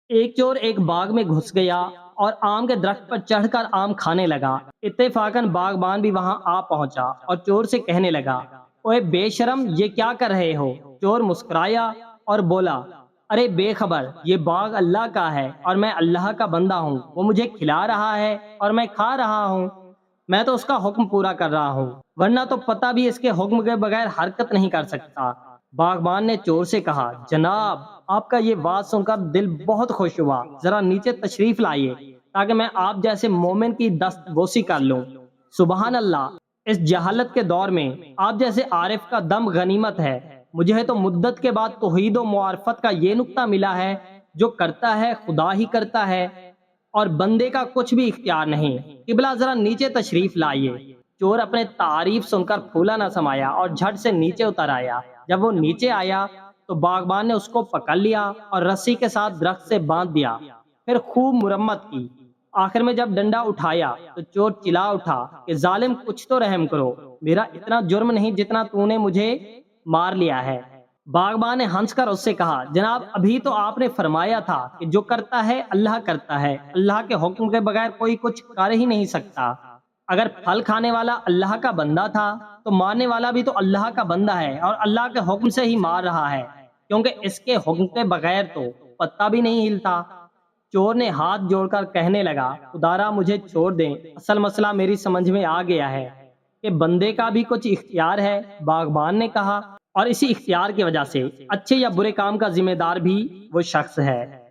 ایک چور ایک باغ میں گھس گیا اور آم کے درخت پر چڑھ کر آم کھانے لگا۔ اتفاقاً باغبان بھی وہاں آ پہنچا اور چور سے کہنے لگا، اوے بے شرم، یہ کیا کر رہے ہو؟ چور مسکرایا اور بولا، ارے بے خبر، یہ باغ اللہ کا ہے اور میں اللہ کا بندہ ہوں۔ وہ مجھے کھلا رہا ہے اور میں کھا رہا ہوں۔ میں تو اس کا حکم پورا کر رہا ہوں، ورنہ تو پتہ بھی اس کے حکم کے بغیر حرکت نہیں کر سکتا۔ باغبان نے چور سے کہا، جناب، آپ کا یہ بات سن کر دل بہت خوش ہوا، ذرا نیچے تشریف لائیے تاکہ میں آپ جیسے مومن کی دست بوسی کر لوں۔ سبحان اللہ، اس جہالت کے دور میں آپ جیسے عارف کا دم غنیمت ہے۔ مجھے تو مدت کے بعد توحید و معرفت کا یہ نقطہ ملا ہے، جو کرتا ہے خدا ہی کرتا ہے اور بندے کا کچھ بھی اختیار نہیں۔ قبلہ ذرا نیچے تشریف لائیے۔ چور اپنے تعریف سن کر پھولا نہ سمایا اور جھٹ سے نیچے اتر آیا۔ جب وہ نیچے آیا تو باغبان نے اس کو پکڑ لیا اور رسی کے ساتھ درخت سے باندھ دیا، پھر خوب مرمت کی۔ آخر میں جب ڈنڈا اٹھایا تو چور چلا اٹھا کہ ظالم، کچھ تو رحم کرو، میرا اتنا جرم نہیں جتنا تو نے مجھے مار لیا ہے۔ باغبان نے ہنس کر اس سے کہا، جناب، ابھی تو آپ نے فرمایا تھا کہ جو کرتا ہے اللہ کرتا ہے، اللہ کے حکم کے بغیر کوئی کچھ کر ہی نہیں سکتا۔ اگر پھل کھانے والا اللہ کا بندہ تھا تو مارنے والا بھی تو اللہ کا بندہ ہے اور اللہ کے حکم سے ہی مار رہا ہے، کیونکہ اس کے حکم کے بغیر تو پتا بھی نہیں ہلتا۔ چور نے ہاتھ جوڑ کر کہنے لگا، خدارا مجھے چھوڑ دیں، اصل مسئلہ میری سمجھ میں آ گیا ہے کہ بندے کا بھی کچھ اختیار ہے۔ باغبان نے کہا، اور اسی اختیار کی وجہ سے اچھے یا برے کام کا ذمہ دار بھی وہ شخص ہے۔